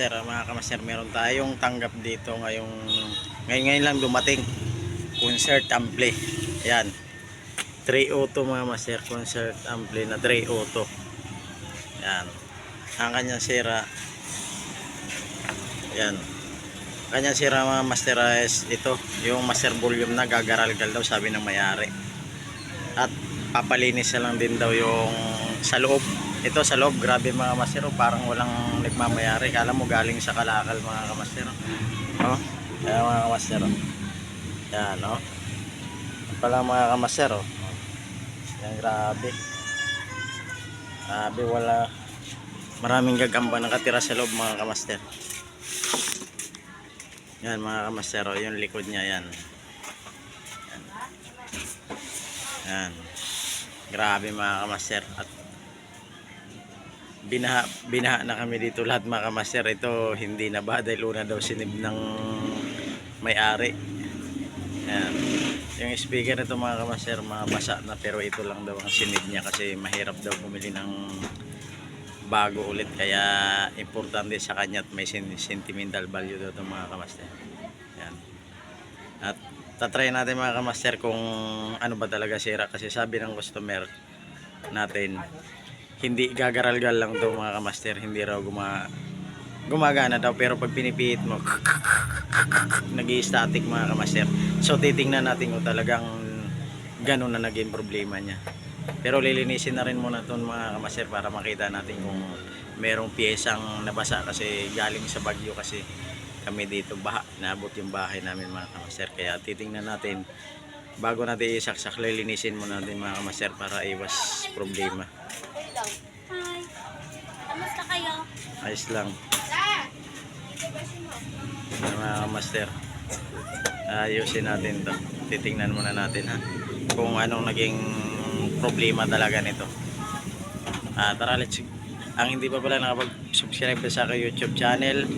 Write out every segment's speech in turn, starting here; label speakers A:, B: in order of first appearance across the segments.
A: mga kamaster, meron tayong tanggap dito ngayon lang dumating concert ampli. Ayan, 3 auto mga master, concert ampli na 3 auto. Ayan, ang kanyang sira. Ayan, kanyang sira mga master is ito, yung master volume na gagaralgal daw sabi ng may-ari. At papalinis na lang din daw yung sa loob. Ito sa loob, grabe mga master, parang walang nagmamayari. Kala mo galing sa Kalakal mga kamaster. Oh, kaya mga kamaster. Yan, oh. Pala mga kamaster, oh. Yan, grabe. Grabe, wala. Maraming gagamba nakatira sa loob mga kamaster. Yan mga kamaster, oh, yung likod niya yan. Yan. Yan. Grabe mga kamaster. At binaha na kami dito lahat mga kamaster. Ito hindi na ba dahil una daw sinib ng may-ari. Yan. Yung speaker nito mga kamaster mabasa na, pero ito lang daw ang sinib niya kasi mahirap daw bumili ng bago ulit, kaya importante sa kanya at may sentimental value daw itong mga kamaster. Yan. At tatry natin mga kamaster kung ano ba talaga sira, kasi sabi ng customer natin hindi gagaralgal lang daw mga kamaster, hindi raw gumagana daw, pero pag pinipihit mo nag-i-static mga kamaster. So titingnan natin kung talagang ganun na naging problema niya, pero lilinisin na rin muna itong mga kamaster para makita natin kung merong piyesang nabasa, kasi galing sa bagyo kasi kami dito, baha, naabot yung bahay namin mga kamaster. Kaya titingnan natin bago natin isaksak, lilinisin muna natin mga kamaster para iwas problema.
B: Hi. Kamusta kayo?
A: Ayos lang. Mga kamaster, ayusin natin to. Titingnan muna natin ha kung anong naging problema talaga nito. Tara, let's. Ang hindi pa pala nakapag-subscribe sa aking YouTube channel,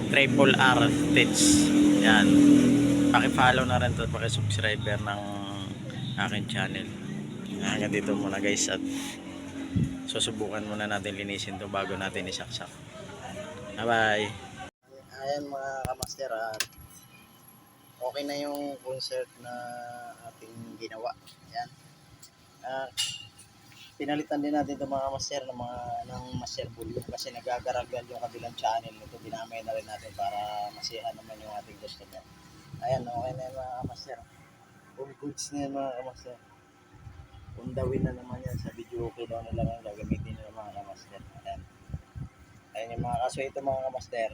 A: Triple R Tits. Yan. Paki-follow na rin to, paki-subscriber ng aking channel. Hanggang dito muna guys, at susubukan muna natin linisin to bago natin isaksak. Bye bye. Ayan mga kamaster, okay na yung concert na ating ginawa. Ayan. Pinalitan din natin itong mga master ng master volume kasi nagagaragal yung kabilang channel nito. Dinamay na rin natin para masihan naman yung ating customer. Ayan, okay na yung mga master. All goods na yung mga master. Undawin na naman yan sa video, okay daw na lang ang gagamitin ng mga master. Ayan. Ayan yung mga kaso, ito mga master.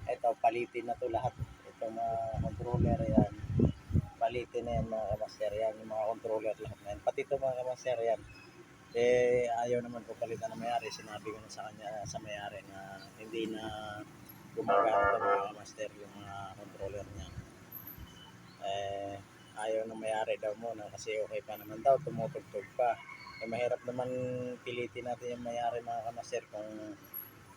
A: Ito, palitin na to lahat. Ito mga controller yan. Palitin na yan mga master. Yan yung mga controller lahat na yan. Pati ito mga master yan. Ayaw naman po palitan ng may-ari. Sinabi ko na sa kanya, sa may-ari, na hindi na gumagana ito mga master yung mga controller niya. Ayaw ng may-ari daw muna kasi okay pa naman daw, tumutugtog pa. Mahirap naman pilitin natin yung may-ari mga kamaster kung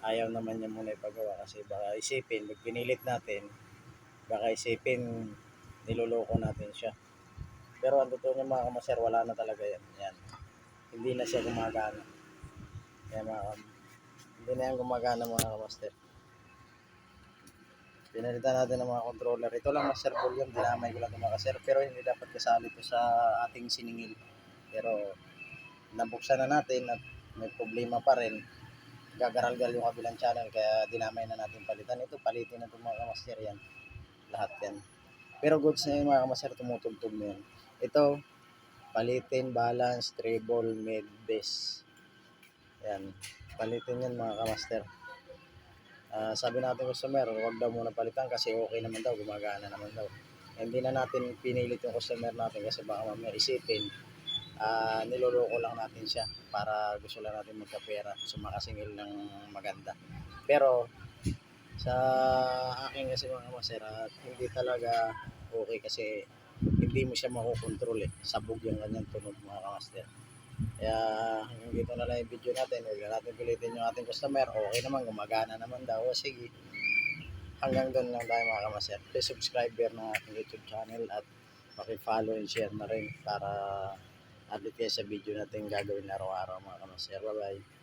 A: ayaw naman niya muna ipagawa, kasi baka isipin, pag pinilit natin, baka isipin niloloko natin siya. Pero ang totoo niya mga kamaster, wala na talaga yan. Yan. Hindi na siya gumagana. Kaya hindi na yan gumagana mga kamaster. Pinalitan natin ng mga controller. Ito lang master volume, dinamay ko lang ito mga kaser, pero hindi dapat kasali ito sa ating siningil. Pero nabuksan na natin at may problema pa rin. Gagaralgal yung kabilang channel, kaya dinamay na natin palitan. Ito, palitin na ito mga kamaster yan. Lahat yan. Pero goods na yung mga kamaster, tumutugtog na yan. Ito, palitin, balance, treble, mid, bass. Yan. Palitin yan mga kamaster. Sabi natin customer, huwag daw muna palitan kasi okay naman daw, gumagana naman daw. Hindi na natin pinilit yung customer natin kasi baka mamaya isipin niloloko lang natin siya para gusto lang natin magkapera, sumakasingil ng maganda. Pero sa akin kasi mga master, hindi talaga okay kasi hindi mo siya makokontrol sabog yung kanyang tunog mga kamaster. Kaya hanggang dito na lang yung video natin. Huwag na natin pilitin yung ating customer. Okay naman, gumagana naman daw. Sige, hanggang doon lang tayo mga kamaster. Please subscriber ng ating YouTube channel at paki-follow and share na rin para update kayo sa video natin gagawin araw-araw mga kamaster. Bye bye.